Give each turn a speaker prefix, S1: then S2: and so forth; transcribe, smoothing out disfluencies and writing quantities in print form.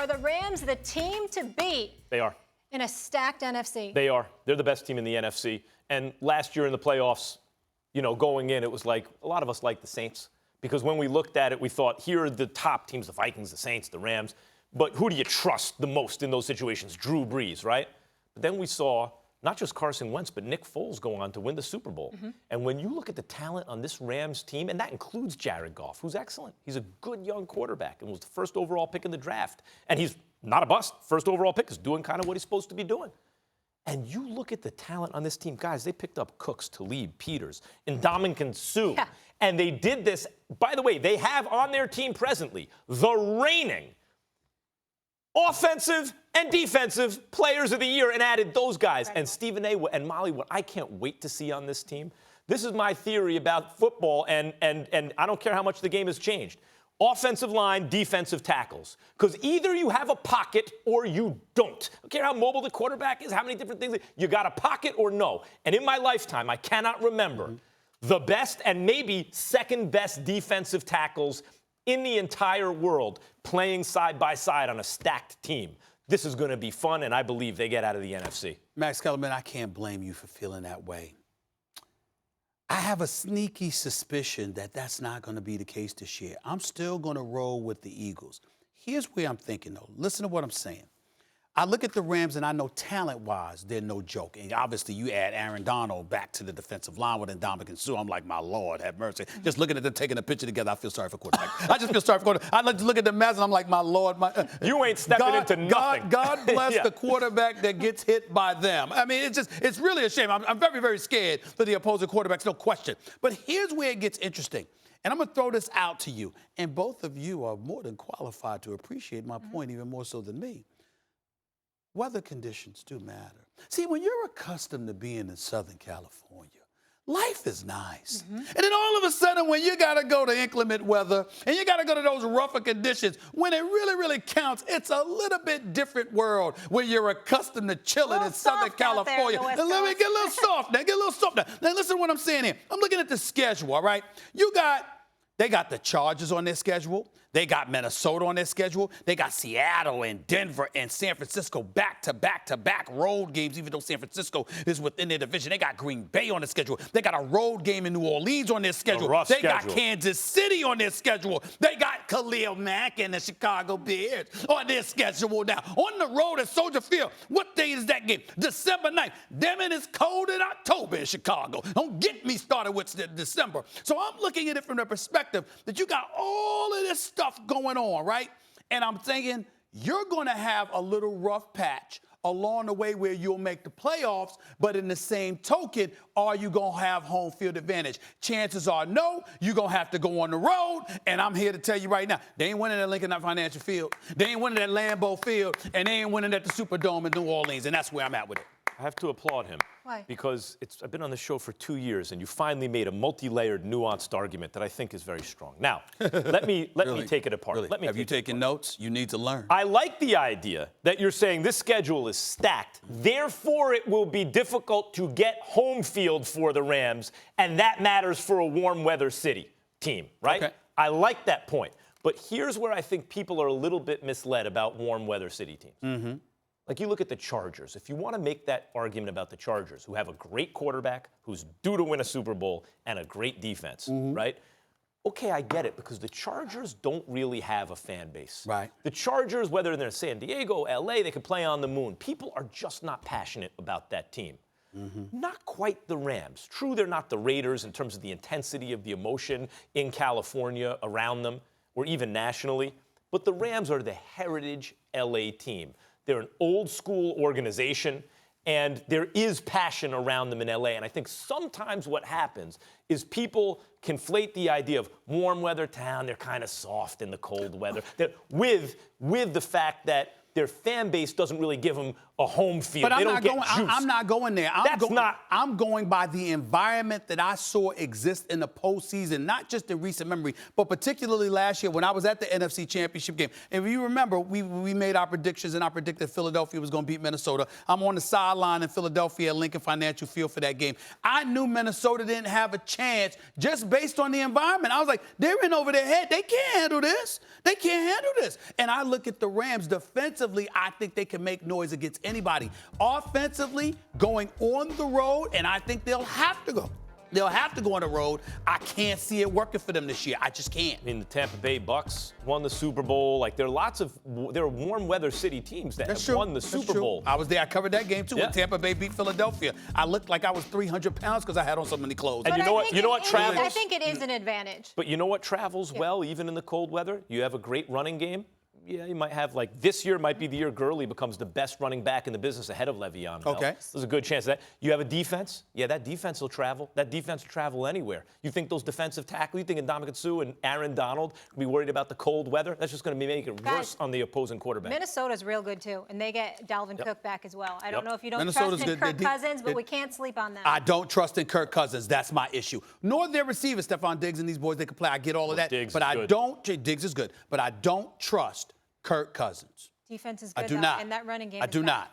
S1: Are the Rams the team to beat?
S2: They are.
S1: In a stacked NFC?
S2: They are. They're the best team in the NFC. And last year in the playoffs, going in, it was like a lot of us liked the Saints. Because when we looked at it, we thought, here are the top teams, the Vikings, the Saints, the Rams. But who do you trust the most in those situations? Drew Brees, right? But then we saw not just Carson Wentz, but Nick Foles go on to win the Super Bowl. Mm-hmm. And when you look at the talent on this Rams team, and that includes Jared Goff, who's excellent. He's a good young quarterback and was the first overall pick in the draft. And he's not a bust. First overall pick is doing kind of what he's supposed to be doing. And you look at the talent on this team. Guys, they picked up Cooks, Talib, Peters, and Ndamukong Suh. Yeah. And they did this. By the way, they have on their team presently the reigning offensive and defensive players of the year and added those guys. Right. And Stephen A. and Molly, what I can't wait to see on this team, this is my theory about football, and I don't care how much the game has changed. Offensive line, defensive tackles. Because either you have a pocket or you don't. I don't care how mobile the quarterback is, how many different things. You got a pocket or no. And in my lifetime, I cannot remember the best and maybe second best defensive tackles in the entire world playing side by side on a stacked team. This is going to be fun, and I believe they get out of the NFC.
S3: Max Kellerman, I can't blame you for feeling that way. I have a sneaky suspicion that that's not going to be the case this year. I'm still going to roll with the Eagles. Here's where I'm thinking, though. Listen to what I'm saying. I look at the Rams, and I know talent-wise, they're no joke. And obviously, you add Aaron Donald back to the defensive line with Ndamukong Suh. I'm like, my Lord, have mercy. Just looking at them taking a picture together, I feel sorry for quarterback. I just feel sorry for quarterback. I look at the mess, and I'm like, my Lord.
S2: You ain't stepping into nothing.
S3: God bless the quarterback that gets hit by them. I mean, it's really a shame. I'm very, very scared for the opposing quarterbacks, no question. But here's where it gets interesting. And I'm going to throw this out to you. And both of you are more than qualified to appreciate my point, even more so than me. Weather conditions do matter. See, when you're accustomed to being in Southern California, life is nice. Mm-hmm. And then all of a sudden, when you got to go to inclement weather and you got to go to those rougher conditions, when it really, really counts, it's a little bit different world when you're accustomed to chilling in Southern California. And let me get a little soft now. Get a little soft now. Now, listen to what I'm saying here. I'm looking at the schedule, all right? They got the Chargers on their schedule. They got Minnesota on their schedule. They got Seattle and Denver and San Francisco back-to-back road games, even though San Francisco is within their division. They got Green Bay on their schedule. They got a road game in New Orleans on their schedule. They got Kansas City on their schedule. They got Khalil Mack and the Chicago Bears on their schedule now. On the road at Soldier Field. What day is that game? December 9th. Damn it, it's cold in October in Chicago. Don't get me started with December. So I'm looking at it from the perspective that you got all of this stuff going on, right? And I'm thinking you're going to have a little rough patch along the way where you'll make the playoffs, but in the same token, are you going to have home field advantage? Chances are no, you're going to have to go on the road, and I'm here to tell you right now, they ain't winning at Lincoln Financial Field, they ain't winning at Lambeau Field, and they ain't winning at the Superdome in New Orleans, and that's where I'm at with it.
S2: I have to applaud him.
S1: Why?
S2: Because I've been on the show for 2 years, and you finally made a multi-layered, nuanced argument that I think is very strong. Now, let me take it apart.
S3: Really? Have you taken notes? You need to learn.
S2: I like the idea that you're saying this schedule is stacked. Therefore, it will be difficult to get home field for the Rams, and that matters for a warm weather city team, right?
S3: Okay.
S2: I like that point. But here's where I think people are a little bit misled about warm weather city teams. Mm-hmm. Like, you look at the Chargers. If you want to make that argument about the Chargers, who have a great quarterback, who's due to win a Super Bowl, and a great defense, right? Okay, I get it, because the Chargers don't really have a fan base.
S3: Right.
S2: The Chargers, whether they're in San Diego, L.A., they can play on the moon. People are just not passionate about that team. Mm-hmm. Not quite the Rams. True, they're not the Raiders in terms of the intensity of the emotion in California around them, or even nationally, but the Rams are the heritage L.A. team. They're an old-school organization, and there is passion around them in L.A. And I think sometimes what happens is people conflate the idea of warm weather town, they're kind of soft in the cold weather, that with the fact that their fan base doesn't really give them a home field.
S3: But
S2: they don't get juice.
S3: I'm not going there. I'm going by the environment that I saw exist in the postseason, not just in recent memory, but particularly last year when I was at the NFC Championship game. And if you remember, we made our predictions, and I predicted Philadelphia was going to beat Minnesota. I'm on the sideline in Philadelphia at Lincoln Financial Field for that game. I knew Minnesota didn't have a chance just based on the environment. I was like, they're in over their head. They can't handle this. They can't handle this. And I look at the Rams defensively. I think they can make noise against anybody. Offensively, going on the road, and I think they'll have to go. They'll have to go on the road. I can't see it working for them this year. I just can't.
S2: I mean, the Tampa Bay Bucks won the Super Bowl. Like, there are warm weather city teams that have won the Super Bowl.
S3: I was there. I covered that game, too, when Tampa Bay beat Philadelphia. I looked like I was 300 pounds because I had on so many clothes.
S2: And you know what travels?
S1: I think it is an advantage.
S2: But you know what travels well, even in the cold weather? You have a great running game. Yeah, you might have, like, this year might be the year Gurley becomes the best running back in the business ahead of Le'Veon Bell.
S3: Okay.
S2: There's a good chance of that. You have a defense. Yeah, that defense will travel. That defense will travel anywhere. You think those defensive tackles, you think Ndamukong Suh and Aaron Donald will be worried about the cold weather? That's just going to make it worse on the opposing quarterback.
S1: Minnesota's real good, too, and they get Dalvin Cook back as well. I don't know if you don't
S3: Minnesota's
S1: trust in
S3: good.
S1: Kirk Cousins, but we can't sleep on them.
S3: I don't trust in Kirk Cousins. That's my issue. Nor their receivers, Stephon Diggs and these boys, they can play. I get all of that.
S2: Diggs
S3: but Diggs is good. But I don't trust Kirk Cousins.
S1: Defense is good,
S3: I do not.
S1: And that running game
S3: I
S1: is
S3: do
S1: bad.
S3: not.